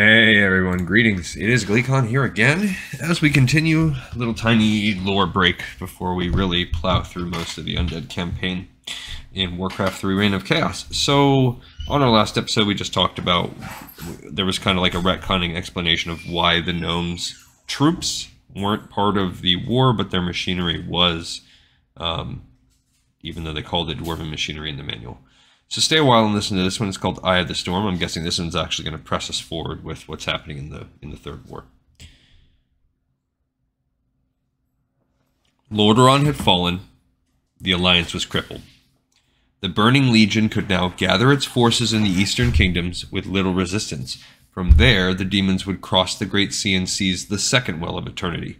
Hey everyone, greetings. It is GleeCon here again as we continue a little tiny lore break before we really plow through most of the Undead campaign in Warcraft 3 Reign of Chaos. So, on our last episode we just talked about, there was kind of like a retconning explanation of why the gnomes' troops weren't part of the war, but their machinery was, even though they called it Dwarven machinery in the manual. So stay a while and listen to this one. It's called Eye of the Storm. I'm guessing this one's actually going to press us forward with what's happening in the Third War. Lordaeron had fallen. The Alliance was crippled. The Burning Legion could now gather its forces in the Eastern Kingdoms with little resistance. From there, the demons would cross the Great Sea and seize the Second Well of Eternity.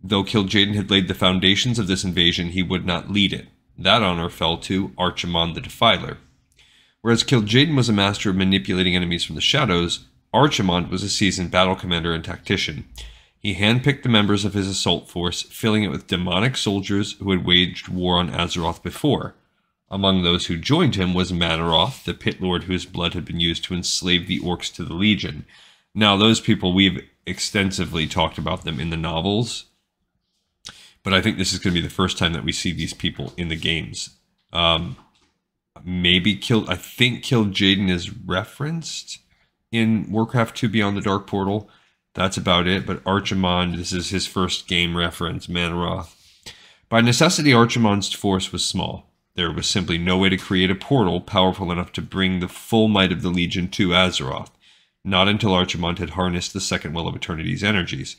Though Kil'jaeden had laid the foundations of this invasion, he would not lead it. That honor fell to Archimonde the Defiler. Whereas Kil'jaeden was a master of manipulating enemies from the shadows, Archimonde was a seasoned battle commander and tactician. He handpicked the members of his assault force, filling it with demonic soldiers who had waged war on Azeroth before. Among those who joined him was Manaroth, the pit lord whose blood had been used to enslave the orcs to the Legion. Now, those people, we've extensively talked about them in the novels, but I think this is going to be the first time that we see these people in the games. I think Kil'jaeden is referenced in Warcraft 2 Beyond the Dark Portal. That's about it, but Archimonde, this is his first game reference, Manaroth. By necessity, Archimonde's force was small. There was simply no way to create a portal powerful enough to bring the full might of the Legion to Azeroth, not until Archimonde had harnessed the Second Well of Eternity's energies.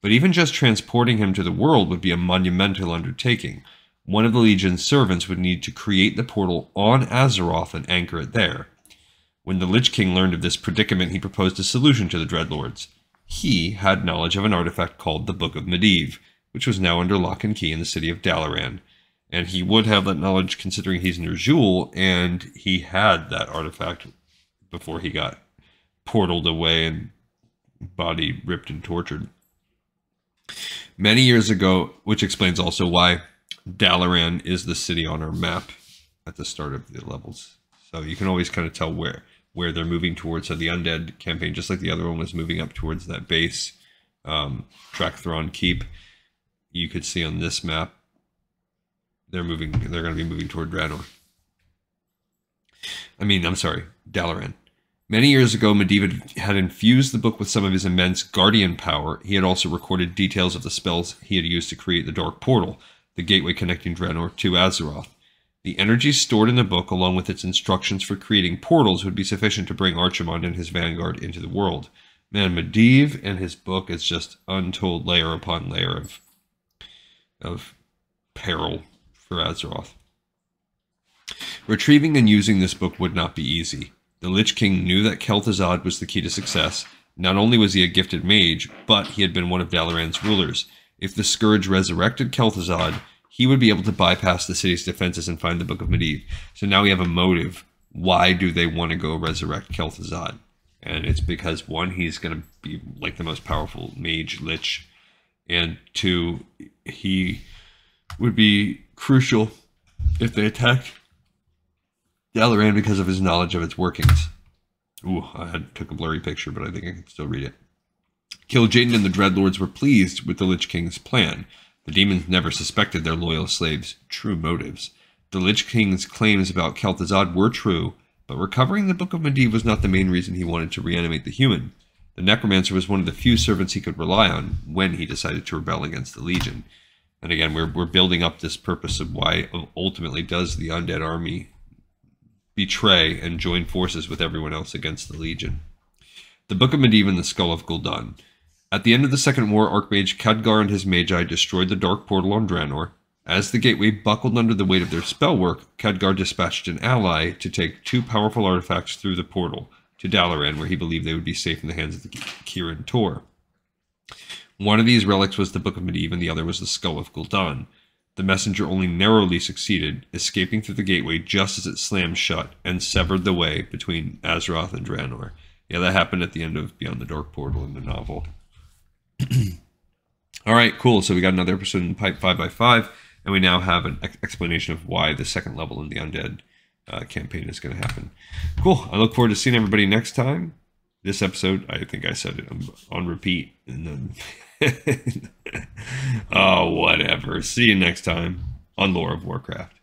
But even just transporting him to the world would be a monumental undertaking. One of the Legion's servants would need to create the portal on Azeroth and anchor it there. When the Lich King learned of this predicament, he proposed a solution to the Dreadlords. He had knowledge of an artifact called the Book of Medivh, which was now under lock and key in the city of Dalaran. And he would have that knowledge considering he's Ner'zhul, and he had that artifact before he got portaled away and body ripped and tortured. Many years ago, which explains also why Dalaran is the city on our map at the start of the levels. So you can always kind of tell where they're moving towards. So the Undead campaign, just like the other one, was moving up towards that base, Trackthron Keep. You could see on this map, they're going to be moving toward Dalaran. Many years ago, Medivh had infused the book with some of his immense guardian power. He had also recorded details of the spells he had used to create the Dark Portal, the gateway connecting Draenor to Azeroth. The energy stored in the book, along with its instructions for creating portals, would be sufficient to bring Archimonde and his vanguard into the world. Man, Medivh and his book is just untold layer upon layer of peril for Azeroth. Retrieving and using this book would not be easy. The Lich King knew that Kel'Thuzad was the key to success. Not only was he a gifted mage, but he had been one of Dalaran's rulers. If the Scourge resurrected Kel'Thuzad, he would be able to bypass the city's defenses and find the Book of Medivh. So now we have a motive. Why do they want to go resurrect Kel'Thuzad? And it's because, one, he's going to be like the most powerful mage lich, and two, he would be crucial if they attacked Dalaran because of his knowledge of its workings. Ooh, took a blurry picture, but I think I can still read it. Kil'jaeden and the Dreadlords were pleased with the Lich King's plan. The demons never suspected their loyal slaves' true motives. The Lich King's claims about Kel'Thuzad were true, but recovering the Book of Medivh was not the main reason he wanted to reanimate the human. The Necromancer was one of the few servants he could rely on when he decided to rebel against the Legion. And again, we're building up this purpose of why ultimately does the Undead army betray and join forces with everyone else against the Legion. The Book of Medivh and the Skull of Gul'dan. At the end of the Second War, Archmage Khadgar and his Magi destroyed the Dark Portal on Draenor. As the gateway buckled under the weight of their spell work, Khadgar dispatched an ally to take two powerful artifacts through the portal to Dalaran, where he believed they would be safe in the hands of the Kirin Tor. One of these relics was the Book of Medivh, and the other was the Skull of Gul'dan. The messenger only narrowly succeeded, escaping through the gateway just as it slammed shut and severed the way between Azeroth and Draenor. Yeah, that happened at the end of Beyond the Dark Portal in the novel. Alright, cool. So we got another episode in the pipe 5x5, and we now have an explanation of why the second level in the Undead campaign is going to happen. Cool. I look forward to seeing everybody next time. This episode, I think I said it on repeat. And then, oh, whatever. See you next time on Lore of Warcraft.